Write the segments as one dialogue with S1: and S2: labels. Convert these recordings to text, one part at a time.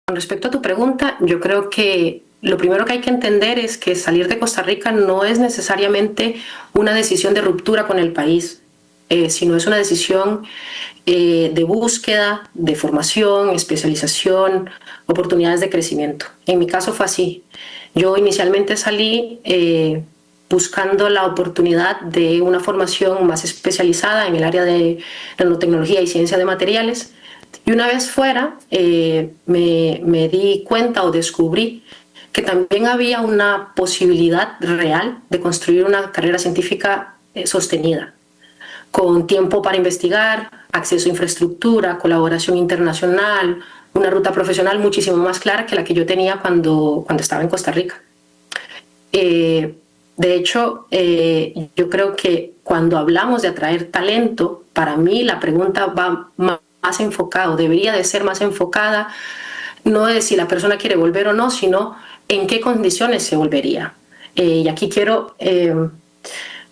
S1: Con respecto a tu pregunta, yo creo que lo primero que hay que entender es que salir de Costa Rica no es necesariamente una decisión de ruptura con el país, sino es una decisión de búsqueda, de formación, especialización, oportunidades de crecimiento. En mi caso fue así. Yo inicialmente salí buscando la oportunidad de una formación más especializada en el área de nanotecnología y ciencia de materiales. Y una vez fuera, me di cuenta o descubrí que también había una posibilidad real de construir una carrera científica sostenida, con tiempo para investigar, acceso a infraestructura, colaboración internacional, una ruta profesional muchísimo más clara que la que yo tenía cuando estaba en Costa Rica. De hecho, yo creo que cuando hablamos de atraer talento, para mí la pregunta va más enfocada, debería de ser más enfocada, no de si la persona quiere volver o no, sino en qué condiciones se volvería. Y aquí quiero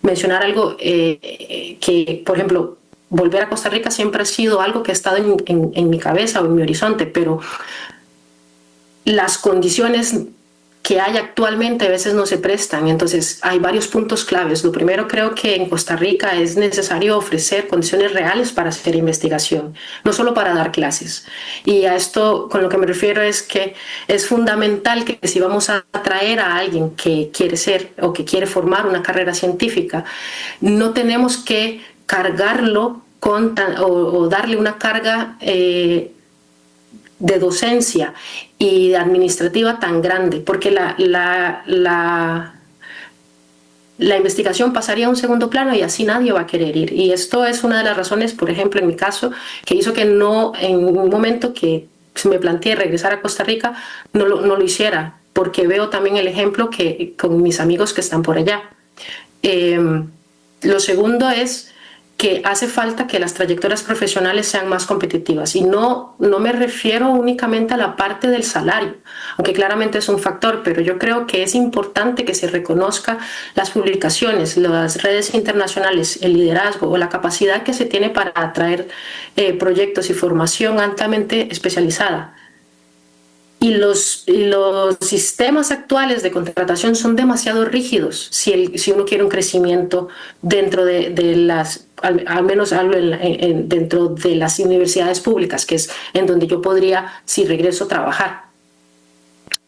S1: mencionar algo que, por ejemplo, volver a Costa Rica siempre ha sido algo que ha estado en mi cabeza o en mi horizonte, pero las condiciones que hay actualmente a veces no se prestan. Entonces hay varios puntos claves. Lo primero, creo que en Costa Rica es necesario ofrecer condiciones reales para hacer investigación, no solo para dar clases. Y a esto con lo que me refiero es que es fundamental que si vamos a atraer a alguien que quiere ser o que quiere formar una carrera científica, no tenemos que cargarlo o darle una carga de docencia y administrativa tan grande, porque la investigación pasaría a un segundo plano y así nadie va a querer ir. Y esto es una de las razones, por ejemplo, en mi caso, que hizo que no, en un momento que me planteé regresar a Costa Rica, no lo hiciera, porque veo también el ejemplo que con mis amigos que están por allá. Lo segundo es que hace falta que las trayectorias profesionales sean más competitivas. Y no me refiero únicamente a la parte del salario, aunque claramente es un factor, pero yo creo que es importante que se reconozca las publicaciones, las redes internacionales, el liderazgo o la capacidad que se tiene para atraer proyectos y formación altamente especializada. Y los sistemas actuales de contratación son demasiado rígidos si uno quiere un crecimiento dentro de las, al menos hablo dentro de las universidades públicas, que es en donde yo podría, si regreso, trabajar.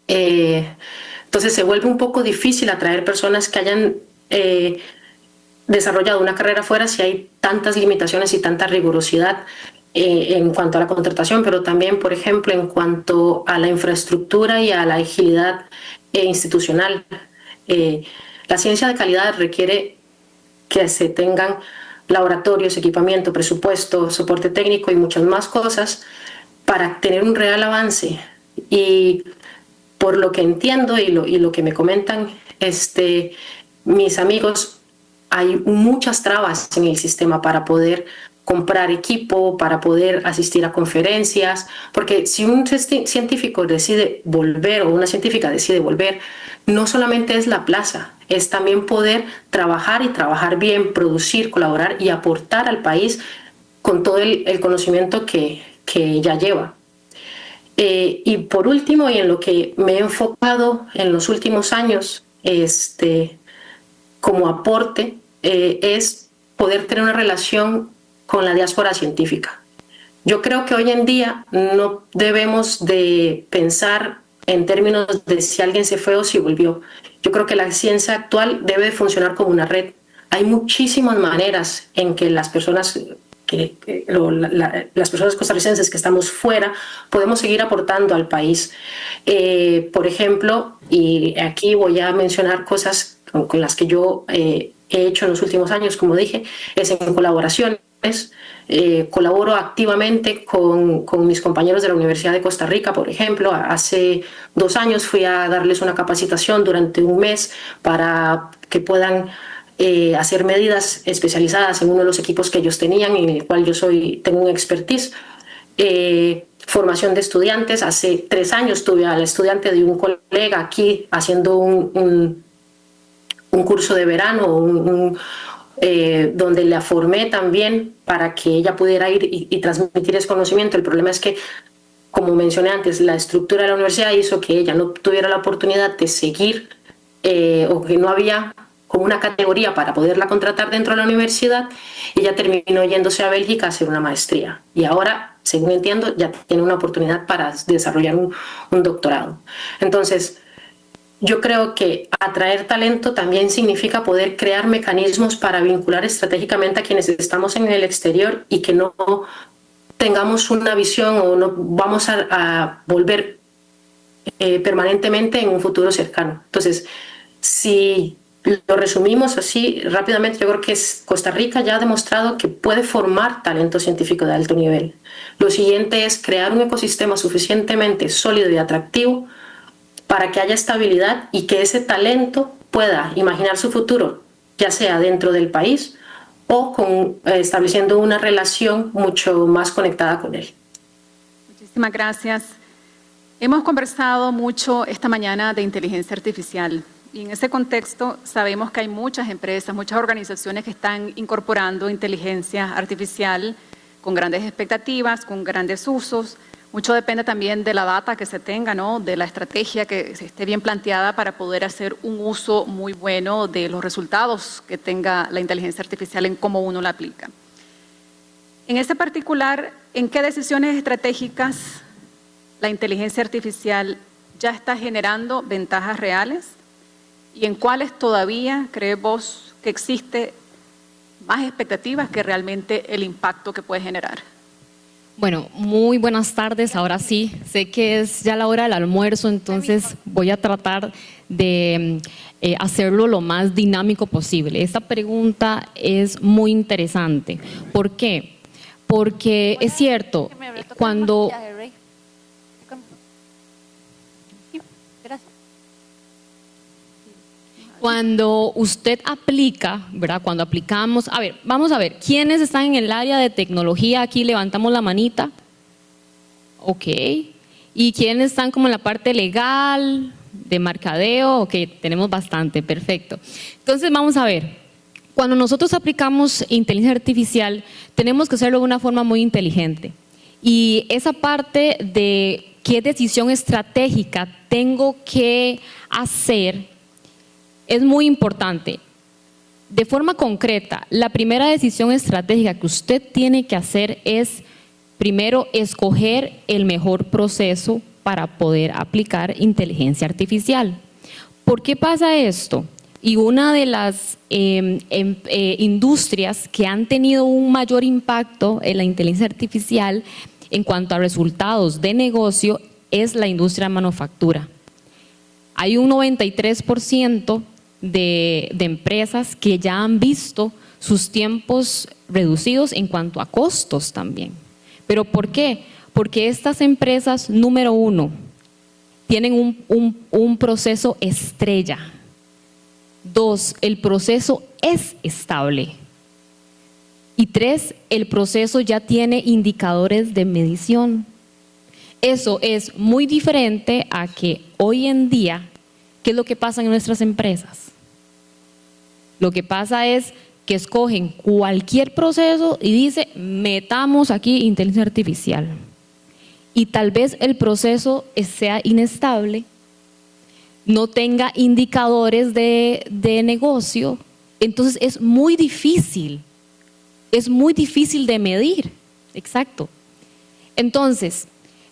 S1: Entonces se vuelve un poco difícil atraer personas que hayan desarrollado una carrera fuera si hay tantas limitaciones y tanta rigurosidad en cuanto a la contratación, pero también, por ejemplo, en cuanto a la infraestructura y a la agilidad institucional. La ciencia de calidad requiere que se tengan laboratorios, equipamiento, presupuesto, soporte técnico y muchas más cosas para tener un real avance. Y por lo que entiendo y lo que me comentan mis amigos, hay muchas trabas en el sistema para poder comprar equipo, para poder asistir a conferencias, porque si un científico decide volver o una científica decide volver, no solamente es la plaza, es también poder trabajar y trabajar bien, producir, colaborar y aportar al país con todo el conocimiento que ya lleva. Y por último, y en lo que me he enfocado en los últimos años, como aporte, es poder tener una relación con la diáspora científica. Yo creo que hoy en día no debemos de pensar en términos de si alguien se fue o si volvió. Yo creo que la ciencia actual debe de funcionar como una red. Hay muchísimas maneras en que las personas las personas costarricenses que estamos fuera podemos seguir aportando al país. Por ejemplo, y aquí voy a mencionar cosas con las que yo he hecho en los últimos años, como dije, es en colaboraciones. Colaboro activamente con mis compañeros de la Universidad de Costa Rica, por ejemplo. Hace 2 años fui a darles una capacitación durante un mes para que puedan hacer medidas especializadas en uno de los equipos que ellos tenían, en el cual yo tengo un expertise. Formación de estudiantes. Hace 3 años tuve al estudiante de un colega aquí haciendo un curso de verano, donde la formé también para que ella pudiera ir y transmitir ese conocimiento. El problema es que como mencioné antes, la estructura de la universidad hizo que ella no tuviera la oportunidad de seguir o que no había como una categoría para poderla contratar dentro de la universidad. Ella terminó yéndose a Bélgica a hacer una maestría y ahora, según entiendo, ya tiene una oportunidad para desarrollar un doctorado. Entonces, yo creo que atraer talento también significa poder crear mecanismos para vincular estratégicamente a quienes estamos en el exterior y que no tengamos una visión o no vamos a volver permanentemente en un futuro cercano. Entonces, si lo resumimos así rápidamente, yo creo que Costa Rica ya ha demostrado que puede formar talento científico de alto nivel. Lo siguiente es crear un ecosistema suficientemente sólido y atractivo para que haya estabilidad y que ese talento pueda imaginar su futuro, ya sea dentro del país o estableciendo una relación mucho más conectada con él.
S2: Muchísimas gracias. Hemos conversado mucho esta mañana de inteligencia artificial y en ese contexto sabemos que hay muchas empresas, muchas organizaciones que están incorporando inteligencia artificial con grandes expectativas, con grandes usos. Mucho depende también de la data que se tenga, ¿no? De la estrategia que esté bien planteada para poder hacer un uso muy bueno de los resultados que tenga la inteligencia artificial en cómo uno la aplica. En este particular, ¿en qué decisiones estratégicas la inteligencia artificial ya está generando ventajas reales? ¿Y en cuáles todavía crees vos que existe más expectativas que realmente el impacto que puede generar?
S3: Bueno, muy buenas tardes. Ahora sí, sé que es ya la hora del almuerzo, entonces voy a tratar de hacerlo lo más dinámico posible. Esta pregunta es muy interesante. ¿Por qué? Porque es cierto, cuando... Cuando usted aplica, ¿verdad? Cuando aplicamos, a ver, vamos a ver, ¿quiénes están en el área de tecnología? Aquí levantamos la manita. Ok. ¿Y quiénes están como en la parte legal, de mercadeo? Ok, tenemos bastante, perfecto. Entonces vamos a ver, cuando nosotros aplicamos inteligencia artificial, tenemos que hacerlo de una forma muy inteligente. Y esa parte de qué decisión estratégica tengo que hacer es muy importante. De forma concreta, la primera decisión estratégica que usted tiene que hacer es, primero, escoger el mejor proceso para poder aplicar inteligencia artificial. ¿Por qué pasa esto? Y una de las industrias que han tenido un mayor impacto en la inteligencia artificial en cuanto a resultados de negocio es la industria de manufactura. Hay un 93% de empresas que ya han visto sus tiempos reducidos en cuanto a costos también. ¿Pero por qué? Porque estas empresas, número uno, tienen un proceso estrella. Dos, el proceso es estable. Y tres, el proceso ya tiene indicadores de medición. Eso es muy diferente a que hoy en día, ¿qué es lo que pasa en nuestras empresas? Lo que pasa es que escogen cualquier proceso y dice, metamos aquí inteligencia artificial. Y tal vez el proceso sea inestable, no tenga indicadores de negocio, entonces es muy difícil de medir. Exacto. Entonces,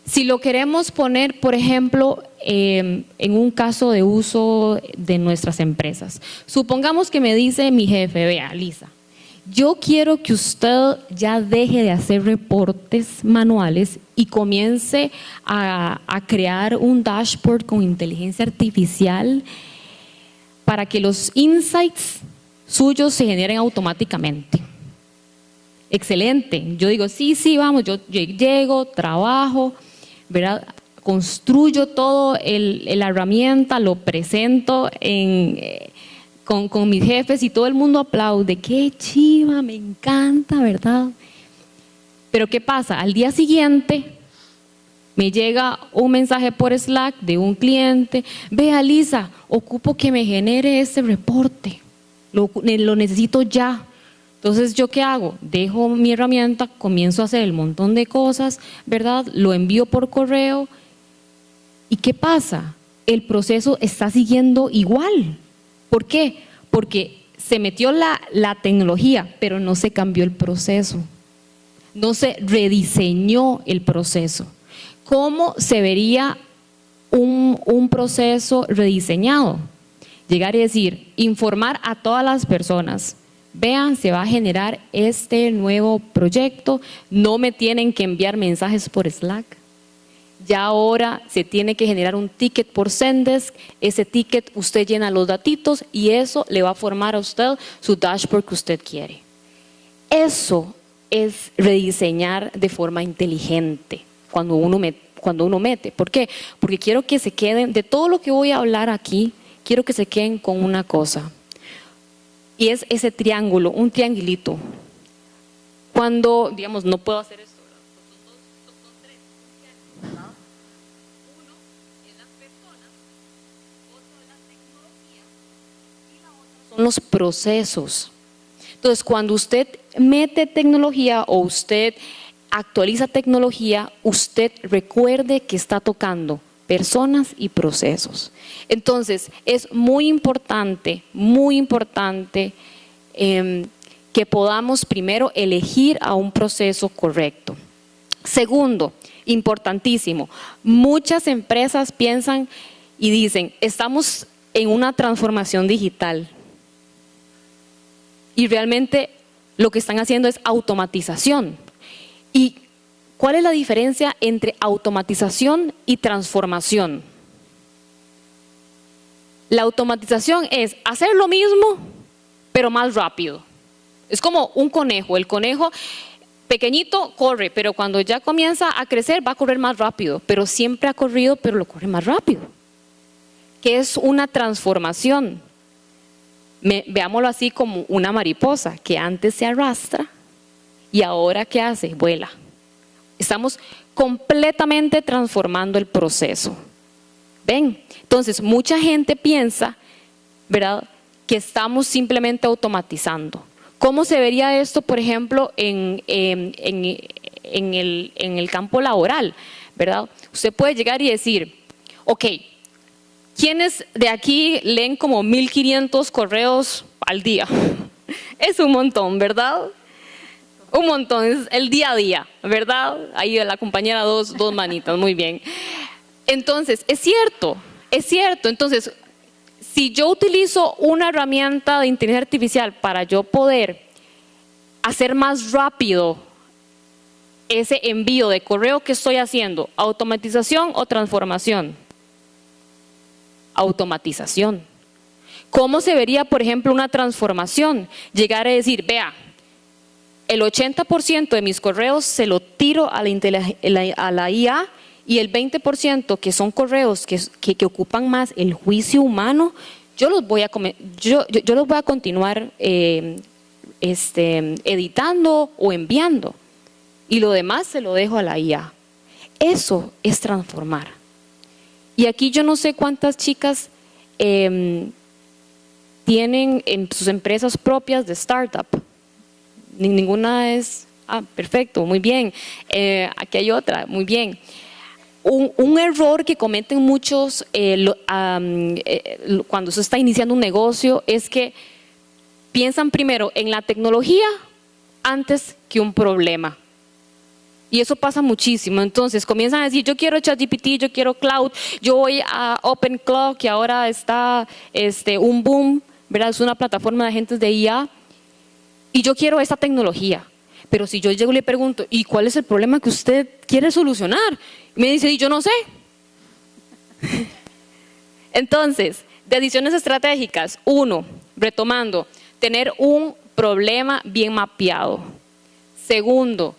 S3: si lo queremos poner, por ejemplo, en un caso de uso de nuestras empresas. Supongamos que me dice mi jefe, vea, Lisa, yo quiero que usted ya deje de hacer reportes manuales y comience a crear un dashboard con inteligencia artificial para que los insights suyos se generen automáticamente. Excelente. Yo digo, sí, vamos, yo llego, trabajo, ¿verdad? Construyo todo la herramienta, lo presento con mis jefes y todo el mundo aplaude. ¡Qué chiva! Me encanta, ¿verdad? Pero ¿qué pasa? Al día siguiente me llega un mensaje por Slack de un cliente. Vea, Lisa, ocupo que me genere ese reporte. Lo necesito ya. Entonces, ¿yo qué hago? Dejo mi herramienta, comienzo a hacer el montón de cosas, ¿verdad? Lo envío por correo. ¿Y qué pasa? El proceso está siguiendo igual. ¿Por qué? Porque se metió la tecnología, pero no se cambió el proceso. No se rediseñó el proceso. ¿Cómo se vería un proceso rediseñado? Llegar y decir, informar a todas las personas, vean, se va a generar este nuevo proyecto, no me tienen que enviar mensajes por Slack. Ya ahora se tiene que generar un ticket por Zendesk, ese ticket usted llena los datitos y eso le va a formar a usted su dashboard que usted quiere. Eso es rediseñar de forma inteligente cuando uno mete. ¿Por qué? Porque quiero que se queden, de todo lo que voy a hablar aquí, quiero que se queden con una cosa. Y es ese triángulo, un triangulito. Cuando, digamos, no puedo hacer esto, son tres, ¿verdad? Uno es las personas, otro es la tecnología y la otra son los procesos. Entonces, cuando usted mete tecnología o usted actualiza tecnología, usted recuerde que está tocando personas y procesos. Entonces, es muy importante que podamos primero elegir a un proceso correcto. Segundo, importantísimo, muchas empresas piensan y dicen, estamos en una transformación digital. Y realmente lo que están haciendo es automatización. ¿Y cuál es la diferencia entre automatización y transformación? La automatización es hacer lo mismo, pero más rápido. Es como un conejo. El conejo pequeñito corre, pero cuando ya comienza a crecer va a correr más rápido. Pero siempre ha corrido, pero lo corre más rápido. ¿Qué es una transformación? Veámoslo así como una mariposa que antes se arrastra y ahora ¿qué hace? Vuela. Estamos completamente transformando el proceso. ¿Ven? Entonces, mucha gente piensa, ¿verdad?, que estamos simplemente automatizando. ¿Cómo se vería esto, por ejemplo, en el campo laboral? ¿Verdad? Usted puede llegar y decir, ok, ¿quiénes de aquí leen como 1500 correos al día? Es un montón, ¿verdad? Un montón, es el día a día, ¿verdad? Ahí la compañera dos manitas, muy bien. Entonces, es cierto. Entonces, si yo utilizo una herramienta de inteligencia artificial para yo poder hacer más rápido ese envío de correo que estoy haciendo, ¿automatización o transformación? Automatización. ¿Cómo se vería, por ejemplo, una transformación? Llegar a decir, vea, el 80% de mis correos se lo tiro a la IA y el 20% que son correos que ocupan más el juicio humano, yo los voy a continuar editando o enviando y lo demás se lo dejo a la IA. Eso es transformar. Y aquí yo no sé cuántas chicas tienen en sus empresas propias de startup. Ninguna es, perfecto, muy bien. Aquí hay otra, muy bien. Un error que cometen muchos cuando se está iniciando un negocio es que piensan primero en la tecnología antes que un problema. Y eso pasa muchísimo. Entonces comienzan a decir, yo quiero ChatGPT, yo quiero cloud, yo voy a OpenCloud, que ahora está un boom, ¿verdad? Es una plataforma de agentes de IA. Y yo quiero esa tecnología. Pero si yo llego y le pregunto, ¿y cuál es el problema que usted quiere solucionar? Y me dice, y yo no sé. Entonces, decisiones estratégicas. 1, retomando, tener un problema bien mapeado. 2,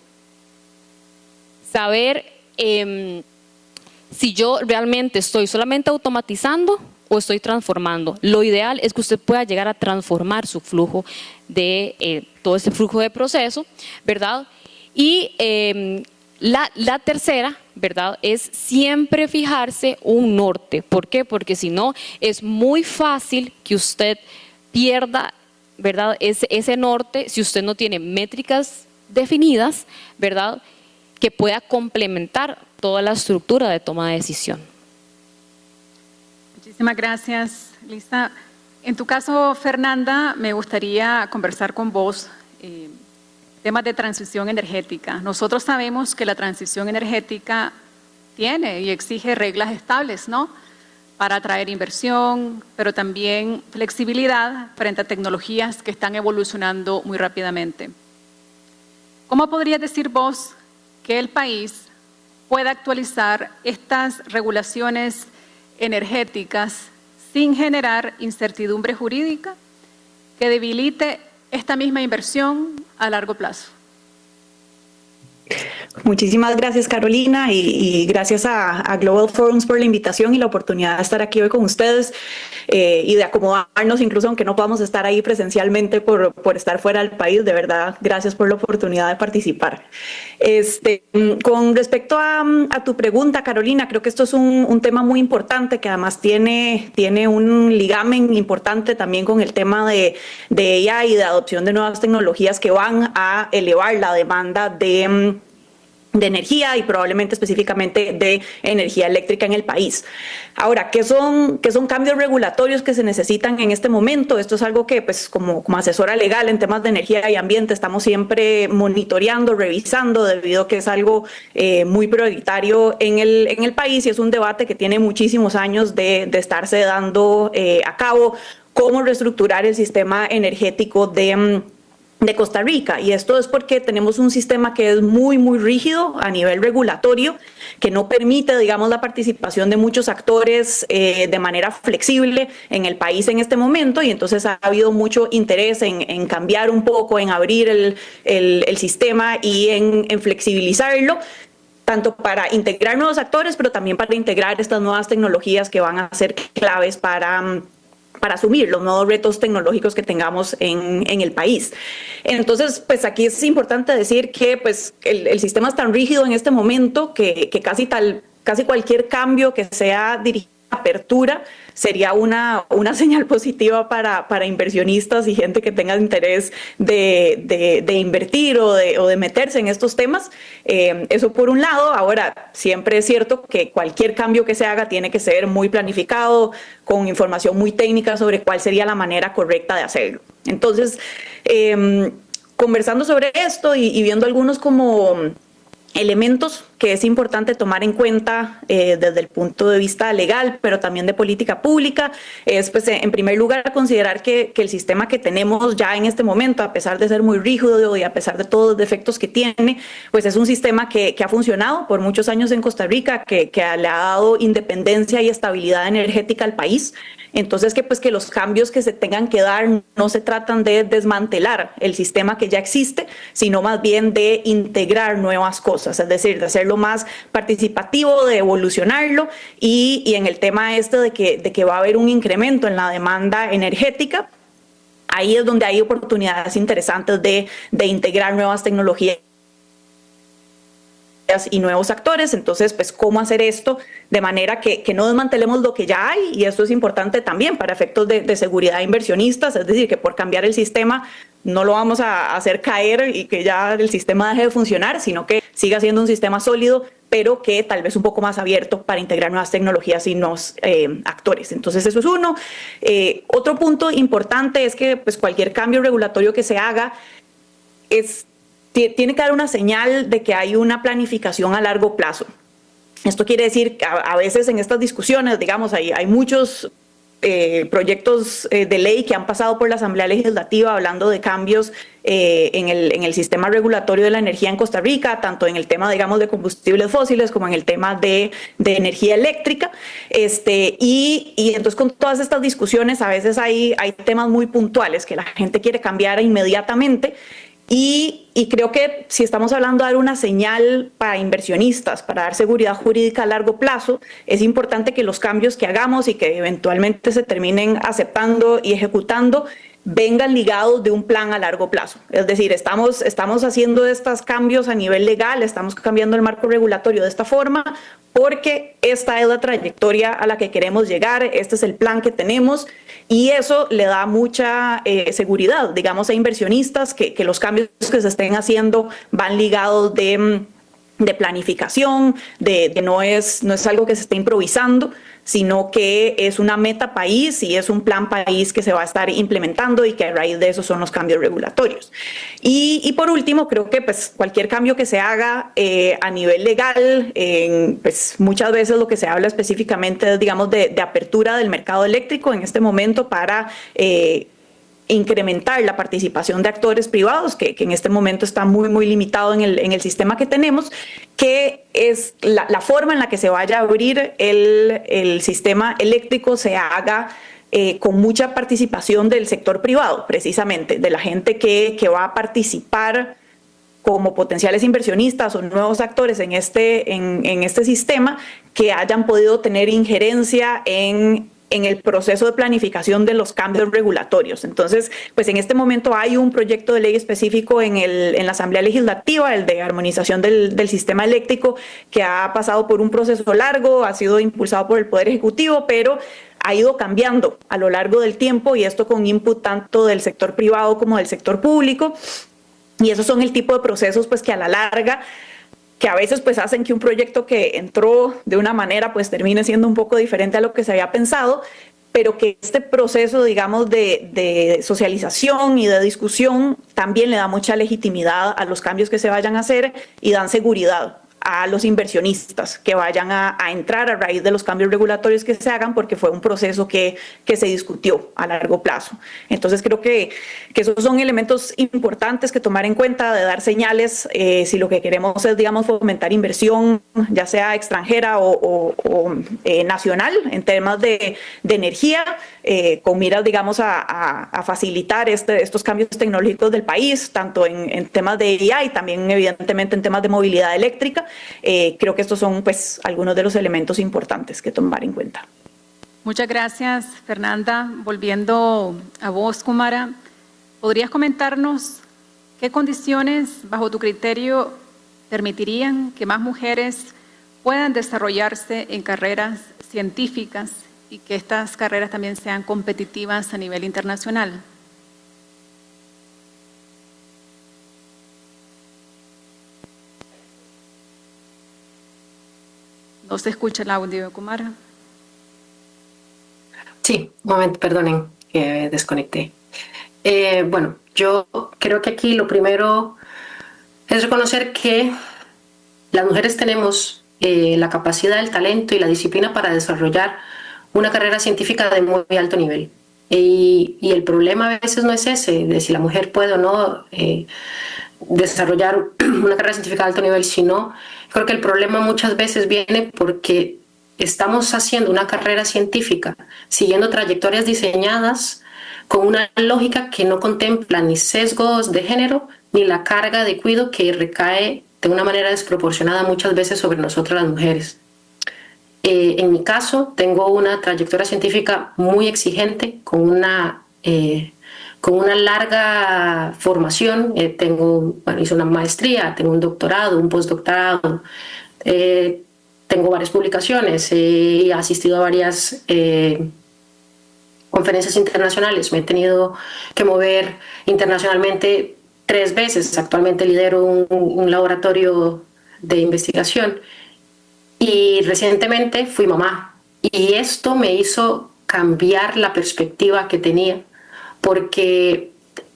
S3: saber si yo realmente estoy solamente automatizando o estoy transformando. Lo ideal es que usted pueda llegar a transformar su flujo de todo este flujo de proceso, ¿verdad? Y la tercera, ¿verdad?, es siempre fijarse un norte. ¿Por qué? Porque si no, es muy fácil que usted pierda ¿verdad? Ese norte, si usted no tiene métricas definidas, ¿verdad?, que pueda complementar toda la estructura de toma de decisión.
S2: Muchísimas gracias, Lisa. En tu caso, Fernanda, me gustaría conversar con vos temas de transición energética. Nosotros sabemos que la transición energética tiene y exige reglas estables, ¿no?, para atraer inversión, pero también flexibilidad frente a tecnologías que están evolucionando muy rápidamente. ¿Cómo podrías decir vos que el país pueda actualizar estas regulaciones energéticas sin generar incertidumbre jurídica que debilite esta misma inversión a largo plazo?
S4: Muchísimas gracias, Carolina, y gracias a Global Forums por la invitación y la oportunidad de estar aquí hoy con ustedes y de acomodarnos, incluso aunque no podamos estar ahí presencialmente por estar fuera del país. De verdad, gracias por la oportunidad de participar. Con respecto a tu pregunta, Carolina, creo que esto es un tema muy importante que además tiene un ligamen importante también con el tema de AI y de adopción de nuevas tecnologías que van a elevar la demanda de energía y probablemente específicamente de energía eléctrica en el país. Ahora, ¿qué son cambios regulatorios que se necesitan en este momento? Esto es algo que, pues, como asesora legal en temas de energía y ambiente, estamos siempre monitoreando, revisando, debido a que es algo muy prioritario en el país y es un debate que tiene muchísimos años de estarse dando a cabo, cómo reestructurar el sistema energético de Costa Rica. Y esto es porque tenemos un sistema que es muy, muy rígido a nivel regulatorio, que no permite, digamos, la participación de muchos actores de manera flexible en el país en este momento, y entonces ha habido mucho interés en cambiar un poco, en abrir el sistema y en flexibilizarlo, tanto para integrar nuevos actores, pero también para integrar estas nuevas tecnologías que van a ser claves para asumir los nuevos retos tecnológicos que tengamos en el país. Entonces, pues aquí es importante decir que pues, el sistema es tan rígido en este momento que casi cualquier cambio que sea dirigido a apertura sería una señal positiva para inversionistas y gente que tenga interés de invertir o de meterse en estos temas. Eso por un lado. Ahora, siempre es cierto que cualquier cambio que se haga tiene que ser muy planificado, con información muy técnica sobre cuál sería la manera correcta de hacerlo. Entonces, conversando sobre esto y viendo algunos como elementos que es importante tomar en cuenta desde el punto de vista legal, pero también de política pública, es pues en primer lugar considerar que el sistema que tenemos ya en este momento, a pesar de ser muy rígido y a pesar de todos los defectos que tiene, pues es un sistema que ha funcionado por muchos años en Costa Rica, que le ha dado independencia y estabilidad energética al país. Entonces que los cambios que se tengan que dar no se tratan de desmantelar el sistema que ya existe, sino más bien de integrar nuevas cosas, es decir, de hacerlo más participativo, de evolucionarlo y en el tema de que va a haber un incremento en la demanda energética. Ahí es donde hay oportunidades interesantes de integrar nuevas tecnologías y nuevos actores. Entonces, pues, ¿cómo hacer esto de manera que no desmantelemos lo que ya hay? Y esto es importante también para efectos de seguridad de inversionistas, es decir, que por cambiar el sistema no lo vamos a hacer caer y que ya el sistema deje de funcionar, sino que siga siendo un sistema sólido, pero que tal vez un poco más abierto para integrar nuevas tecnologías y nuevos actores. Entonces, eso es uno. Otro punto importante es que pues, cualquier cambio regulatorio que se haga tiene que dar una señal de que hay una planificación a largo plazo. Esto quiere decir que a veces en estas discusiones, digamos, hay muchos proyectos de ley que han pasado por la Asamblea Legislativa hablando de cambios en el sistema regulatorio de la energía en Costa Rica, tanto en el tema, digamos, de combustibles fósiles como en el tema de energía eléctrica. Y entonces con todas estas discusiones a veces hay temas muy puntuales que la gente quiere cambiar inmediatamente. Y creo que si estamos hablando de dar una señal para inversionistas, para dar seguridad jurídica a largo plazo, es importante que los cambios que hagamos y que eventualmente se terminen aceptando y ejecutando vengan ligados de un plan a largo plazo. Es decir, estamos haciendo estos cambios a nivel legal, estamos cambiando el marco regulatorio de esta forma porque esta es la trayectoria a la que queremos llegar, este es el plan que tenemos y eso le da mucha seguridad, digamos, a inversionistas que los cambios que se estén haciendo van ligados de planificación, no es algo que se esté improvisando, sino que es una meta país y es un plan país que se va a estar implementando y que a raíz de eso son los cambios regulatorios. Y por último, creo que pues, cualquier cambio que se haga a nivel legal, pues, muchas veces lo que se habla específicamente es, digamos, de apertura del mercado eléctrico en este momento para incrementar la participación de actores privados, que en este momento está muy limitado en el sistema que tenemos, que es la forma en la que se vaya a abrir el sistema eléctrico se haga con mucha participación del sector privado, precisamente, de la gente que va a participar como potenciales inversionistas o nuevos actores en este sistema, que hayan podido tener injerencia en el proceso de planificación de los cambios regulatorios. Entonces, pues en este momento hay un proyecto de ley específico en la Asamblea Legislativa, el de armonización del sistema eléctrico, que ha pasado por un proceso largo, ha sido impulsado por el Poder Ejecutivo, pero ha ido cambiando a lo largo del tiempo y esto con input tanto del sector privado como del sector público. Y esos son el tipo de procesos pues que a la larga que a veces pues hacen que un proyecto que entró de una manera pues termine siendo un poco diferente a lo que se había pensado, pero que este proceso, digamos, de socialización y de discusión también le da mucha legitimidad a los cambios que se vayan a hacer y dan seguridad a los inversionistas que vayan a entrar a raíz de los cambios regulatorios que se hagan, porque fue un proceso que se discutió a largo plazo. Entonces creo que esos son elementos importantes que tomar en cuenta, de dar señales si lo que queremos es, digamos, fomentar inversión, ya sea extranjera o nacional, en temas de energía, con miras, digamos, a facilitar estos cambios tecnológicos del país, tanto en temas de AI, también evidentemente en temas de movilidad eléctrica. Creo que estos son pues algunos de los elementos importantes que tomar en cuenta.
S2: Muchas gracias, Fernanda. Volviendo a vos, Kumara, ¿podrías comentarnos qué condiciones, bajo tu criterio, permitirían que más mujeres puedan desarrollarse en carreras científicas y que estas carreras también sean competitivas a nivel internacional? ¿No se escucha el audio, Kumara?
S1: Sí, un momento, perdonen que desconecté. Bueno, yo creo que aquí lo primero es reconocer que las mujeres tenemos la capacidad, el talento y la disciplina para desarrollar una carrera científica de muy alto nivel. Y el problema a veces no es ese, de si la mujer puede o no desarrollar una carrera científica de alto nivel, sino creo que el problema muchas veces viene porque estamos haciendo una carrera científica siguiendo trayectorias diseñadas con una lógica que no contempla ni sesgos de género ni la carga de cuidado que recae de una manera desproporcionada muchas veces sobre nosotras las mujeres. En mi caso, tengo una trayectoria científica muy exigente, con una larga formación. Hice una maestría, tengo un doctorado, un postdoctorado, tengo varias publicaciones, he asistido a varias conferencias internacionales, me he tenido que mover internacionalmente 3 veces, actualmente lidero un laboratorio de investigación y recientemente fui mamá y esto me hizo cambiar la perspectiva que tenía, porque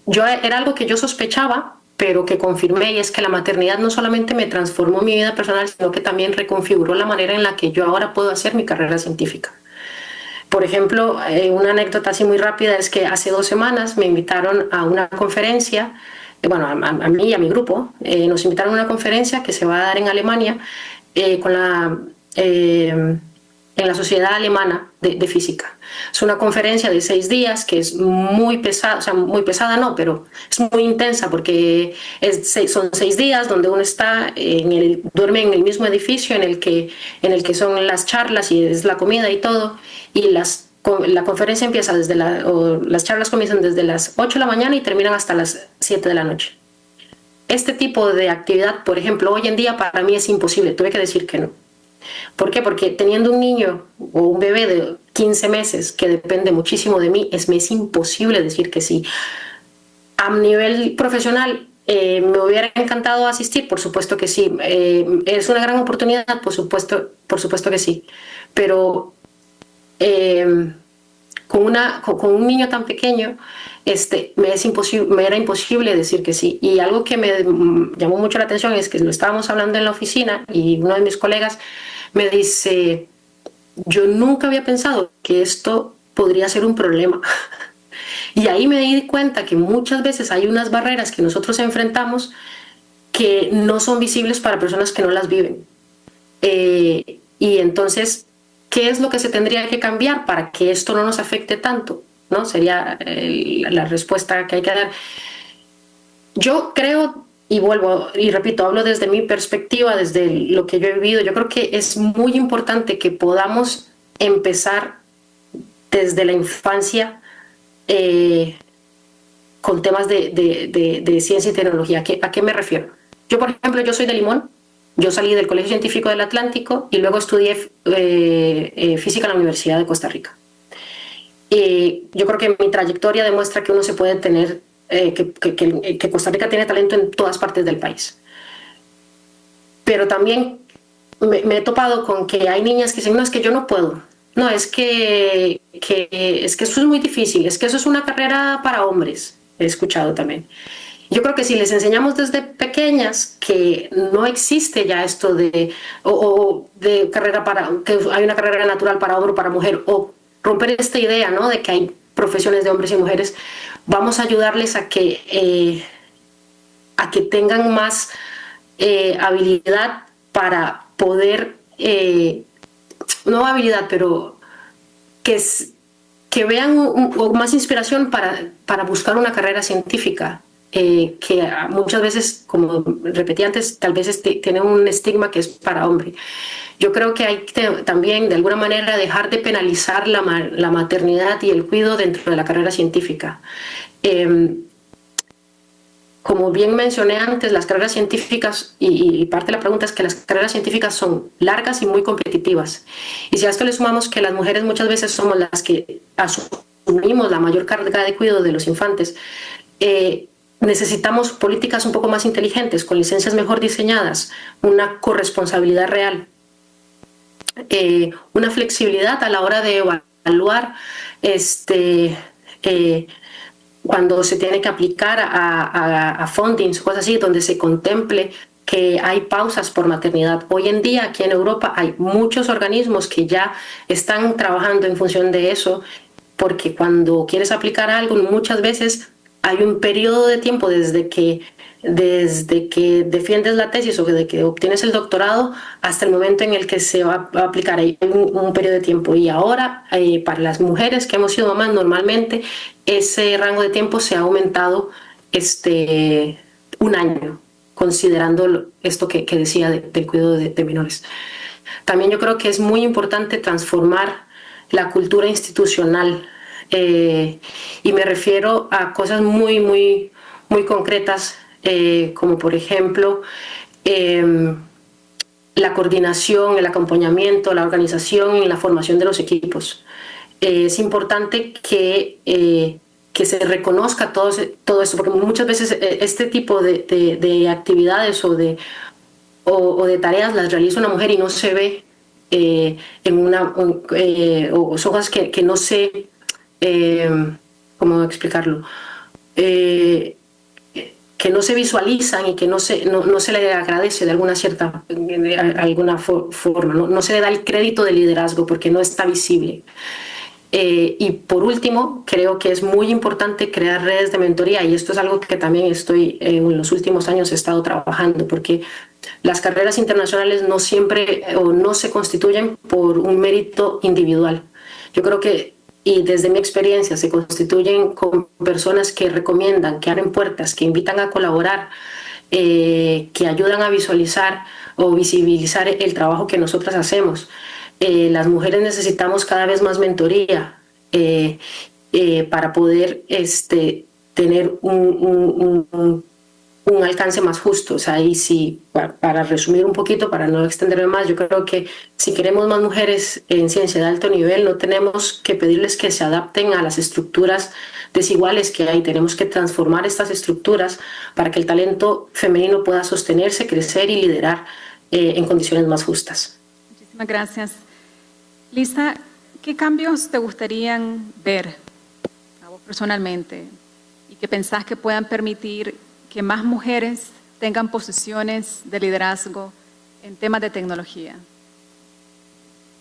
S1: era algo que yo sospechaba, pero que confirmé, y es que la maternidad no solamente me transformó mi vida personal, sino que también reconfiguró la manera en la que yo ahora puedo hacer mi carrera científica. Por ejemplo, una anécdota así muy rápida es que hace 2 semanas me invitaron a una conferencia, a mí y a mi grupo, nos invitaron a una conferencia que se va a dar en Alemania en la Sociedad Alemana de Física. Es una conferencia de 6 días que es muy pesada, o sea, muy pesada no, pero es muy intensa porque son 6 días donde uno está duerme en el mismo edificio en el que son las charlas y es la comida y todo, y las la conferencia empieza o las charlas comienzan desde las 8 de la mañana y terminan hasta las 7 de la noche. Este tipo de actividad, por ejemplo, hoy en día para mí es imposible, tuve que decir que no. ¿Por qué? Porque teniendo un niño o un bebé de 15 meses que depende muchísimo de mí, me es imposible decir que sí. A nivel profesional, ¿me hubiera encantado asistir? Por supuesto que sí. ¿Es una gran oportunidad? Por supuesto que sí. Pero con un niño tan pequeño, me era imposible decir que sí. Y algo que me llamó mucho la atención es que lo estábamos hablando en la oficina y uno de mis colegas me dice, yo nunca había pensado que esto podría ser un problema. Y ahí me di cuenta que muchas veces hay unas barreras que nosotros enfrentamos que no son visibles para personas que no las viven. Y entonces, ¿qué es lo que se tendría que cambiar para que esto no nos afecte tanto? ¿No? Sería la respuesta que hay que dar. Yo creo, y vuelvo y repito, hablo desde mi perspectiva, desde lo que yo he vivido, yo creo que es muy importante que podamos empezar desde la infancia con temas de ciencia y tecnología. ¿A qué me refiero? Yo, por ejemplo, yo soy de Limón. Yo salí del Colegio Científico del Atlántico y luego estudié física en la Universidad de Costa Rica. Yo creo que mi trayectoria demuestra que uno se puede tener, que Costa Rica tiene talento en todas partes del país. Pero también me he topado con que hay niñas que dicen, no, es que yo no puedo. No, es que eso es muy difícil, es que eso es una carrera para hombres. He escuchado también. Yo creo que si les enseñamos desde pequeñas que no existe ya esto de carrera que hay una carrera natural para hombre o para mujer, o romper esta idea, ¿no?, de que hay profesiones de hombres y mujeres, vamos a ayudarles a que tengan más habilidad para poder, no habilidad, pero que vean más inspiración para buscar una carrera científica. Que muchas veces, como repetí antes, tal vez tienen un estigma que es para hombre. Yo creo que hay que también, de alguna manera, dejar de penalizar la maternidad y el cuidado dentro de la carrera científica. Como bien mencioné antes, las carreras científicas, y parte de la pregunta es que las carreras científicas son largas y muy competitivas. Y si a esto le sumamos que las mujeres muchas veces somos las que asumimos la mayor carga de cuidado de los infantes, necesitamos políticas un poco más inteligentes, con licencias mejor diseñadas, una corresponsabilidad real, una flexibilidad a la hora de evaluar cuando se tiene que aplicar a fundings, cosas así, donde se contemple que hay pausas por maternidad. Hoy en día aquí en Europa hay muchos organismos que ya están trabajando en función de eso, porque cuando quieres aplicar algo muchas veces hay un periodo de tiempo desde que defiendes la tesis o desde que obtienes el doctorado hasta el momento en el que se va a aplicar. Hay un periodo de tiempo. Y ahora, para las mujeres que hemos sido mamás, normalmente ese rango de tiempo se ha aumentado un año, considerando esto que decía del cuidado de menores. También yo creo que es muy importante transformar la cultura institucional. Y me refiero a cosas muy, muy, muy concretas, como por ejemplo la coordinación, el acompañamiento, la organización y la formación de los equipos. Es importante que se reconozca todo esto, porque muchas veces este tipo de actividades o de tareas las realiza una mujer y no se ve o son cosas que no se... ¿cómo explicarlo? Que no se visualizan y que no se le agradece de alguna forma, no se le da el crédito de liderazgo porque no está visible. Y por último, creo que es muy importante crear redes de mentoría, y esto es algo que también en los últimos años he estado trabajando, porque las carreras internacionales no siempre o no se constituyen por un mérito individual. Yo creo que, y desde mi experiencia, se constituyen con personas que recomiendan, que abren puertas, que invitan a colaborar, que ayudan a visualizar o visibilizar el trabajo que nosotras hacemos. Las mujeres necesitamos cada vez más mentoría. para poder tener un alcance más justo. O sea, y si, para resumir un poquito, para no extenderme más, yo creo que si queremos más mujeres en ciencia de alto nivel, no tenemos que pedirles que se adapten a las estructuras desiguales que hay. Tenemos que transformar estas estructuras para que el talento femenino pueda sostenerse, crecer y liderar en condiciones más justas.
S2: Muchísimas gracias. Lisa, ¿qué cambios te gustarían ver a vos personalmente y que pensás que puedan permitir que más mujeres tengan posiciones de liderazgo en temas de tecnología?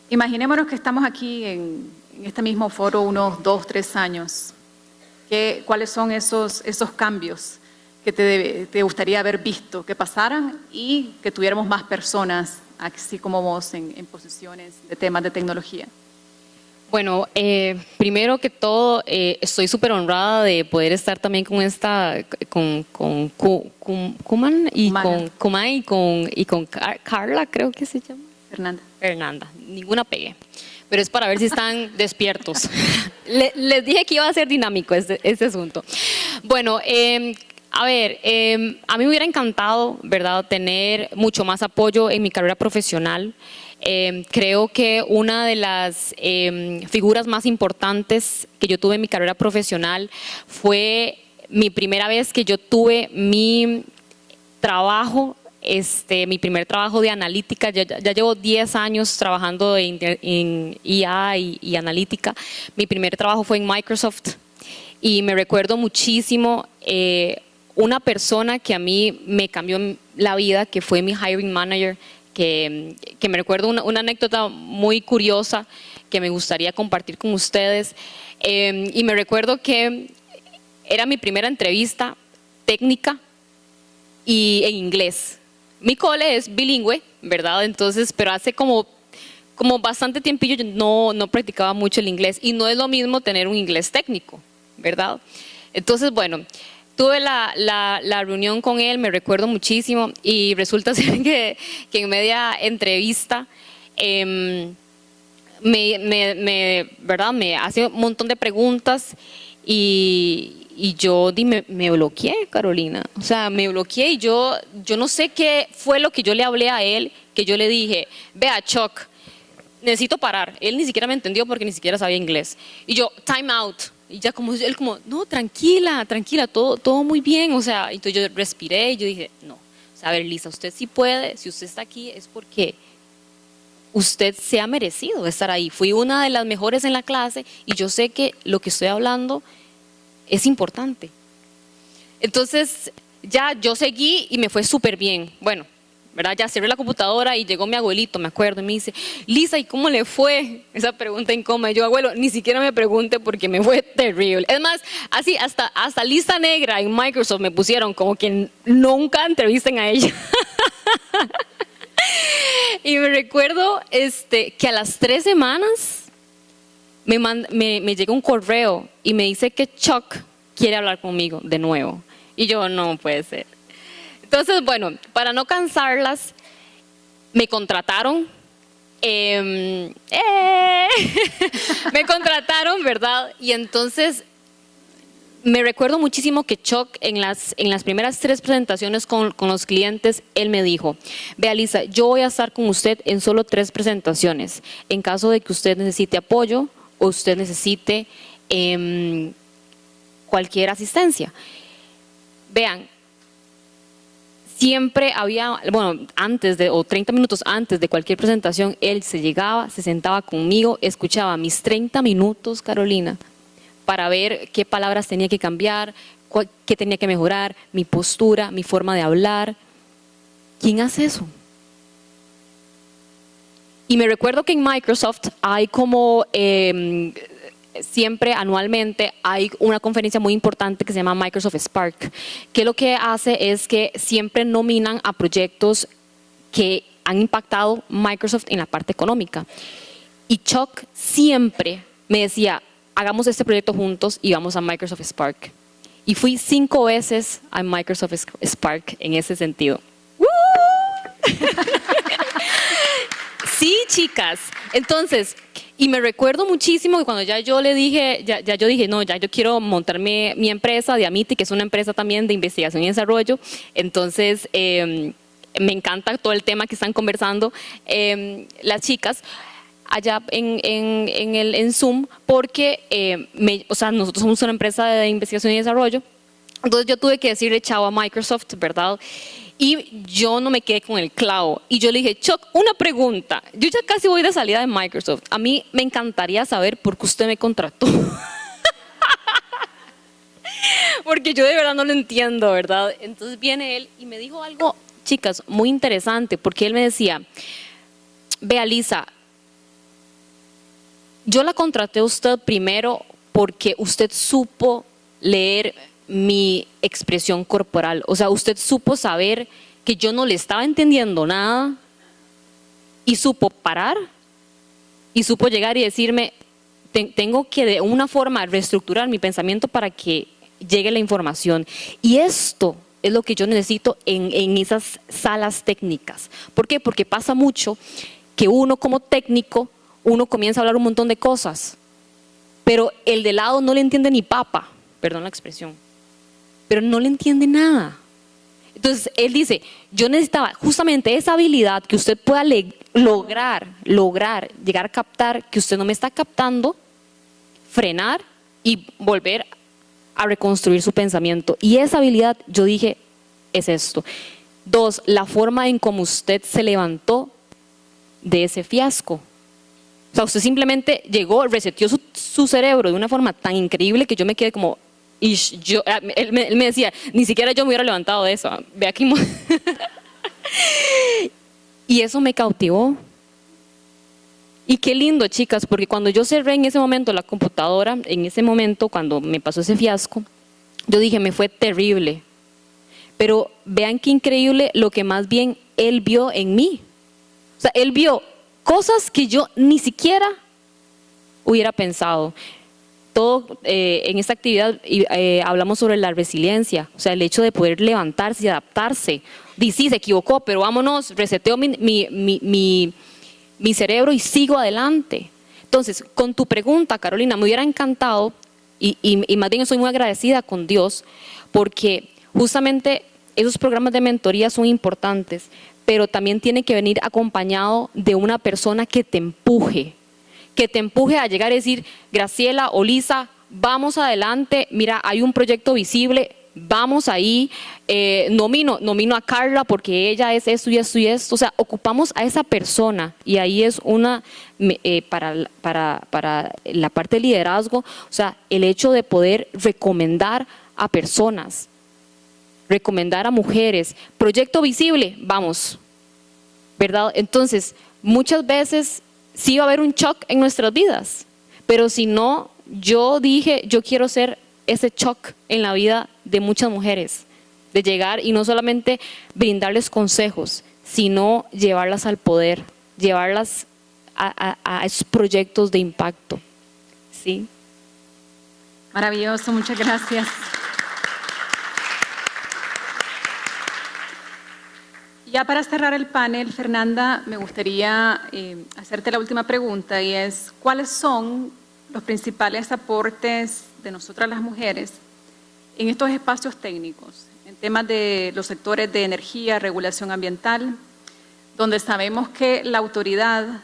S2: Imaginémonos que estamos aquí en este mismo foro unos 2, 3 años. ¿Cuáles son esos cambios que te gustaría haber visto que pasaran y que tuviéramos más personas, así como vos, en posiciones de temas de tecnología?
S3: Bueno, primero que todo, estoy súper honrada de poder estar también con Kuman y con Carla, creo que se llama. Fernanda, ninguna pegué. Pero es para ver si están despiertos. Les dije que iba a ser dinámico este asunto. Bueno, a ver, a mí me hubiera encantado, ¿verdad?, tener mucho más apoyo en mi carrera profesional. Creo que una de las figuras más importantes que yo tuve en mi carrera profesional fue mi primera vez que yo tuve mi trabajo, mi primer trabajo de analítica. Ya llevo 10 años trabajando en IA y analítica. Mi primer trabajo fue en Microsoft y me recuerdo muchísimo una persona que a mí me cambió la vida, que fue mi hiring manager, que me recuerdo una anécdota muy curiosa que me gustaría compartir con ustedes. Y me recuerdo que era mi primera entrevista técnica y en inglés. Mi cole es bilingüe, ¿verdad? Entonces, pero hace como bastante tiempillo yo no practicaba mucho el inglés, y no es lo mismo tener un inglés técnico, ¿verdad? Entonces, bueno, tuve la reunión con él, me recuerdo muchísimo, y resulta ser que en media entrevista ¿verdad?, me hace un montón de preguntas y yo me bloqueé, Carolina. O sea, me bloqueé y yo no sé qué fue lo que yo le hablé a él, que yo le dije: vea, Chuck, necesito parar. Él ni siquiera me entendió porque ni siquiera sabía inglés. Y yo, time out. Y ya él no, tranquila, todo muy bien. O sea, entonces yo respiré y yo dije, no. O sea, a ver, Lisa, usted sí puede. Si usted está aquí es porque usted se ha merecido estar ahí. Fui una de las mejores en la clase y yo sé que lo que estoy hablando es importante. Entonces ya yo seguí y me fue súper bien. Bueno, ¿verdad? Ya cerré la computadora y llegó mi abuelito, me acuerdo, y me dice: Lisa, ¿y cómo le fue? Esa pregunta incómoda. Y yo, abuelo, ni siquiera me pregunte porque me fue terrible. Es más, así hasta lista negra en Microsoft me pusieron, como que nunca entrevisten a ella. Y me recuerdo que a las 3 semanas me llega un correo y me dice que Chuck quiere hablar conmigo de nuevo. Y yo, no puede ser. Entonces, bueno, para no cansarlas, me contrataron. Me contrataron, ¿verdad? Y entonces me recuerdo muchísimo que Chuck en las primeras 3 presentaciones con los clientes, él me dijo: vea, Lisa, yo voy a estar con usted en solo 3 presentaciones. En caso de que usted necesite apoyo o usted necesite cualquier asistencia. Vean, siempre había, bueno, o 30 minutos antes de cualquier presentación, él se llegaba, se sentaba conmigo, escuchaba mis 30 minutos, Carolina, para ver qué palabras tenía que cambiar, qué tenía que mejorar, mi postura, mi forma de hablar. ¿Quién hace eso? Y me recuerdo que en Microsoft hay como, siempre anualmente, hay una conferencia muy importante que se llama Microsoft Spark, que lo que hace es que siempre nominan a proyectos que han impactado Microsoft en la parte económica. Y Chuck siempre me decía: hagamos este proyecto juntos y vamos a Microsoft Spark. Y fui 5 veces a Microsoft Spark en ese sentido. Sí, chicas. Entonces, Y me recuerdo muchísimo que cuando ya yo le dije, ya yo dije, no, ya yo quiero montarme mi empresa, Diamiti, que es una empresa también de investigación y desarrollo. Entonces, me encanta todo el tema que están conversando las chicas allá en Zoom, porque o sea, nosotros somos una empresa de investigación y desarrollo. Entonces yo tuve que decirle chao a Microsoft, ¿verdad? Y yo no me quedé con el clavo. Y yo le dije, Chuck, una pregunta. Yo ya casi voy de salida de Microsoft. A mí me encantaría saber por qué usted me contrató. Porque yo de verdad no lo entiendo, ¿verdad? Entonces viene él y me dijo algo, chicas, muy interesante. Porque él me decía, vea Lisa, yo la contraté a usted primero porque usted supo leer mi expresión corporal. O sea, usted supo saber que yo no le estaba entendiendo nada y supo parar y supo llegar y decirme, tengo que de una forma reestructurar mi pensamiento para que llegue la información. Y esto es lo que yo necesito en esas salas técnicas. ¿Por qué? Porque pasa mucho que uno como técnico, uno comienza a hablar un montón de cosas, pero el de lado no le entiende ni papa, perdón la expresión, pero no le entiende nada. Entonces él dice, yo necesitaba justamente esa habilidad que usted pueda lograr, llegar a captar que usted no me está captando, frenar y volver a reconstruir su pensamiento. Y esa habilidad, yo dije, es esto. 2, la forma en cómo usted se levantó de ese fiasco. O sea, usted simplemente llegó, reseteó su cerebro de una forma tan increíble que yo me quedé como, y él me decía, ni siquiera yo me hubiera levantado de eso. Ve aquí. Y eso me cautivó. Y qué lindo, chicas, porque cuando yo cerré en ese momento la computadora, en ese momento cuando me pasó ese fiasco, yo dije, me fue terrible. Pero vean qué increíble lo que más bien él vio en mí. O sea, él vio cosas que yo ni siquiera hubiera pensado. Todo en esta actividad hablamos sobre la resiliencia, o sea, el hecho de poder levantarse y adaptarse. Dice, sí, se equivocó, pero vámonos, reseteo mi cerebro y sigo adelante. Entonces, con tu pregunta, Carolina, me hubiera encantado, y más bien estoy muy agradecida con Dios, porque justamente esos programas de mentoría son importantes, pero también tiene que venir acompañado de una persona que te empuje a llegar y decir, Graciela o Lisa, vamos adelante, mira, hay un proyecto visible, vamos ahí, nomino a Carla porque ella es esto y esto y esto. O sea, ocupamos a esa persona y ahí es una, para la parte de liderazgo, o sea, el hecho de poder recomendar a personas, recomendar a mujeres, proyecto visible, vamos, ¿verdad? Entonces, muchas veces sí va a haber un shock en nuestras vidas, pero si no, yo dije, yo quiero ser ese shock en la vida de muchas mujeres, de llegar y no solamente brindarles consejos, sino llevarlas al poder, llevarlas a esos proyectos de impacto. ¿Sí?
S2: Maravilloso, muchas gracias. Ya para cerrar el panel, Fernanda, me gustaría hacerte la última pregunta y es, ¿cuáles son los principales aportes de nosotras las mujeres en estos espacios técnicos, en temas de los sectores de energía, regulación ambiental, donde sabemos que la autoridad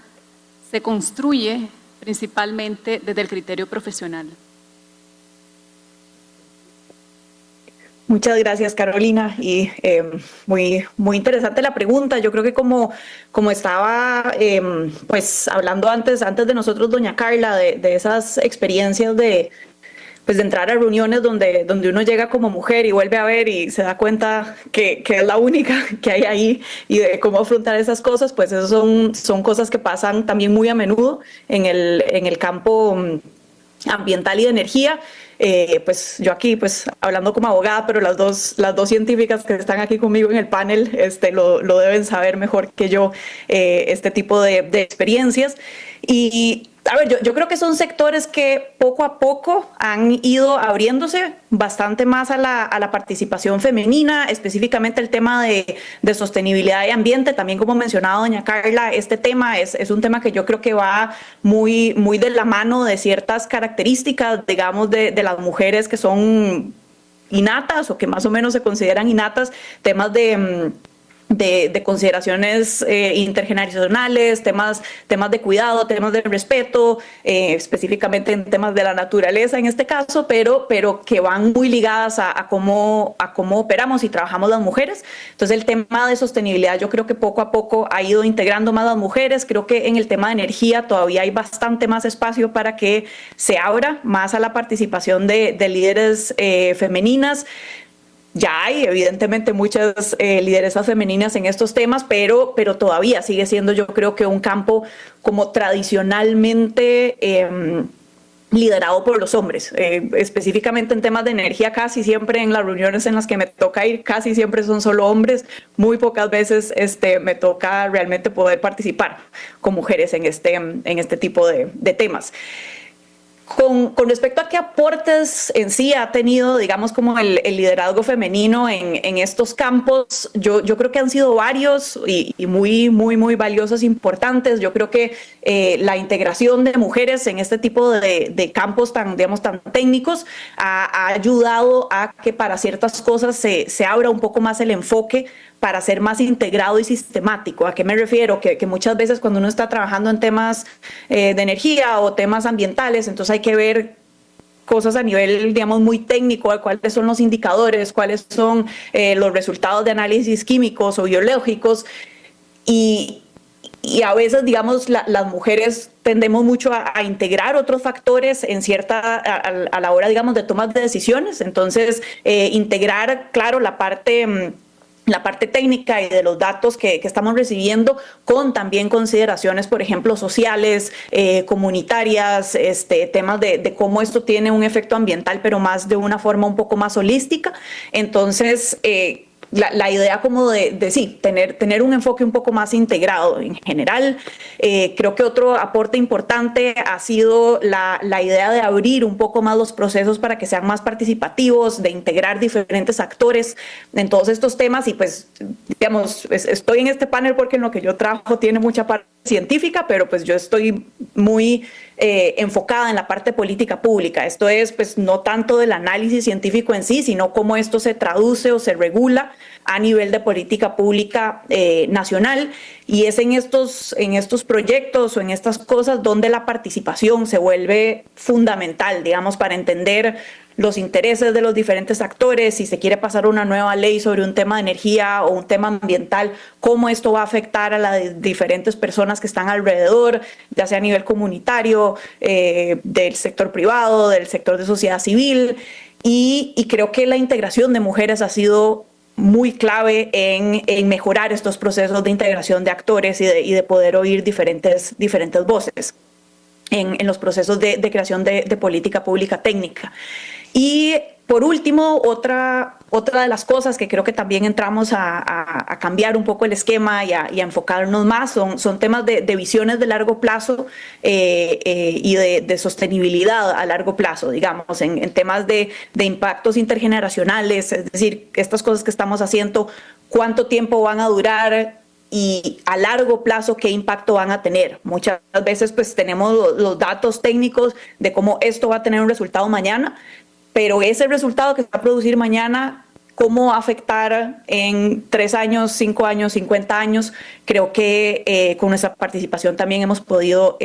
S2: se construye principalmente desde el criterio profesional?
S4: Muchas gracias, Carolina, y muy interesante la pregunta. Yo creo que como estaba pues hablando antes de nosotros, doña Carla, de esas experiencias de entrar a reuniones donde uno llega como mujer y vuelve a ver y se da cuenta que es la única que hay ahí y de cómo afrontar esas cosas, pues esas son cosas que pasan también muy a menudo en el campo ambiental y de energía. Pues yo aquí pues hablando como abogada, pero las dos científicas que están aquí conmigo en el panel lo deben saber mejor que yo, este tipo de experiencias. Y a ver, yo creo que son sectores que poco a poco han ido abriéndose bastante más a la participación femenina, específicamente el tema de sostenibilidad y ambiente. También, como mencionaba doña Carla, este tema es un tema que yo creo que va muy, muy de la mano de ciertas características, digamos, de las mujeres que son innatas o que más o menos se consideran innatas, temas de consideraciones intergeneracionales, temas de cuidado, temas de respeto, específicamente en temas de la naturaleza en este caso, pero que van muy ligadas a cómo operamos y trabajamos las mujeres. Entonces el tema de sostenibilidad yo creo que poco a poco ha ido integrando más a las mujeres. Creo que en el tema de energía todavía hay bastante más espacio para que se abra más a la participación de líderes femeninas. Ya hay evidentemente muchas lideresas femeninas en estos temas, pero todavía sigue siendo, yo creo que un campo como tradicionalmente liderado por los hombres. Específicamente en temas de energía, casi siempre en las reuniones en las que me toca ir, casi siempre son solo hombres. Muy pocas veces me toca realmente poder participar con mujeres en este tipo de temas. Con respecto a qué aportes en sí ha tenido, digamos, como el liderazgo femenino en estos campos, yo creo que han sido varios y muy, muy, muy valiosos, importantes. Yo creo que la integración de mujeres en este tipo de campos tan técnicos ha ayudado a que para ciertas cosas se abra un poco más el enfoque para ser más integrado y sistemático. ¿A qué me refiero? Que muchas veces cuando uno está trabajando en temas de energía o temas ambientales, entonces hay que ver cosas a nivel, digamos, muy técnico, cuáles son los indicadores, cuáles son los resultados de análisis químicos o biológicos. Y a veces, digamos, las mujeres tendemos mucho a integrar otros factores a la hora, digamos, de tomas de decisiones. Entonces, integrar, claro, la parte técnica y de los datos que estamos recibiendo, con también consideraciones, por ejemplo, sociales, comunitarias, temas de cómo esto tiene un efecto ambiental, pero más de una forma un poco más holística. Entonces, la idea como sí, tener un enfoque un poco más integrado en general. Creo que otro aporte importante ha sido la idea de abrir un poco más los procesos para que sean más participativos, de integrar diferentes actores en todos estos temas. Y pues, digamos, estoy en este panel porque en lo que yo trabajo tiene mucha parte científica, pero pues yo estoy muy enfocada en la parte política pública. Esto es, pues, no tanto del análisis científico en sí, sino cómo esto se traduce o se regula a nivel de política pública nacional. Y es en estos proyectos o en estas cosas donde la participación se vuelve fundamental, digamos, para entender los intereses de los diferentes actores. Si se quiere pasar una nueva ley sobre un tema de energía o un tema ambiental, cómo esto va a afectar a las diferentes personas que están alrededor, ya sea a nivel comunitario, del sector privado, del sector de sociedad civil. Y creo que la integración de mujeres ha sido muy clave en mejorar estos procesos de integración de actores y de poder oír diferentes voces en los procesos de creación de política pública técnica. Y por último, otra de las cosas que creo que también entramos a cambiar un poco el esquema y a enfocarnos más son temas de visiones de largo plazo y de sostenibilidad a largo plazo, digamos, en temas de impactos intergeneracionales, es decir, estas cosas que estamos haciendo, cuánto tiempo van a durar y a largo plazo qué impacto van a tener. Muchas veces pues tenemos los datos técnicos de cómo esto va a tener un resultado mañana, pero ese resultado que se va a producir mañana, ¿cómo va a afectar en 3 años, 5 años, 50 años? Creo que con nuestra participación también hemos podido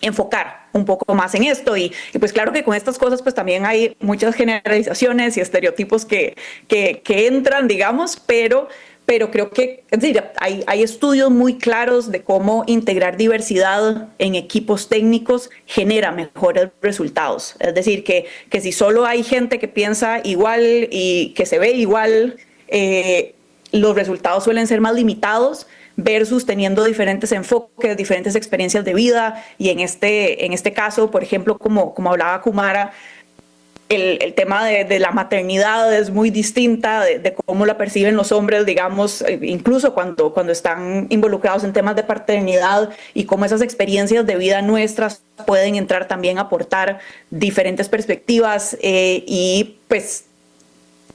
S4: enfocar un poco más en esto. Y pues claro que con estas cosas pues también hay muchas generalizaciones y estereotipos que entran, digamos, pero creo que, es decir, hay estudios muy claros de cómo integrar diversidad en equipos técnicos genera mejores resultados. Es decir, que si solo hay gente que piensa igual y que se ve igual, los resultados suelen ser más limitados versus teniendo diferentes enfoques, diferentes experiencias de vida. Y en este caso, por ejemplo, como hablaba Kumara, el tema de la maternidad es muy distinta de cómo la perciben los hombres, digamos, incluso cuando están involucrados en temas de paternidad, y cómo esas experiencias de vida nuestras pueden entrar también a aportar diferentes perspectivas y pues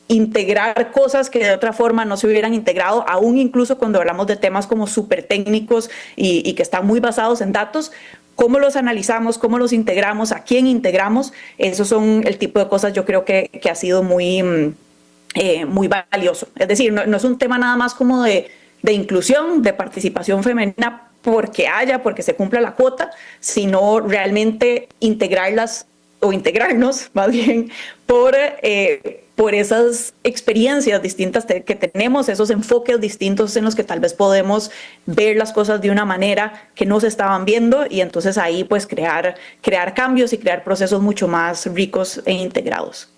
S4: integrar cosas que de otra forma no se hubieran integrado, aún incluso cuando hablamos de temas como súper técnicos y que están muy basados en datos. Cómo los analizamos, cómo los integramos, a quién integramos, esos son el tipo de cosas yo creo que ha sido muy valioso. Es decir, no es un tema nada más como de inclusión, de participación femenina porque se cumpla la cuota, sino realmente integrarlas o integrarnos más bien por esas experiencias distintas que tenemos, esos enfoques distintos en los que tal vez podemos ver las cosas de una manera que no se estaban viendo, y entonces ahí pues crear cambios y crear procesos mucho más ricos e integrados.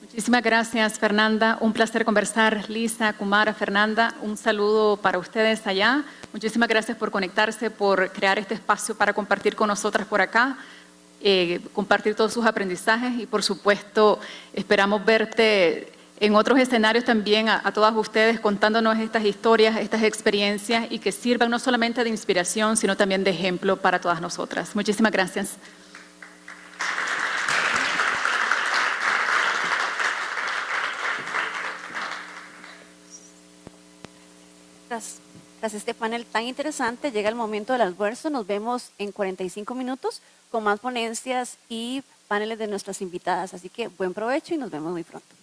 S2: Muchísimas gracias, Fernanda. Un placer conversar. Lisa, Kumara, Fernanda, un saludo para ustedes allá. Muchísimas gracias por conectarse, por crear este espacio para compartir con nosotras por acá. Compartir todos sus aprendizajes, y por supuesto esperamos verte en otros escenarios también a todas ustedes contándonos estas historias, estas experiencias, y que sirvan no solamente de inspiración sino también de ejemplo para todas nosotras. Muchísimas gracias.
S5: Tras este panel tan interesante, llega el momento del almuerzo. Nos vemos en 45 minutos con más ponencias y paneles de nuestras invitadas. Así que buen provecho y nos vemos muy pronto.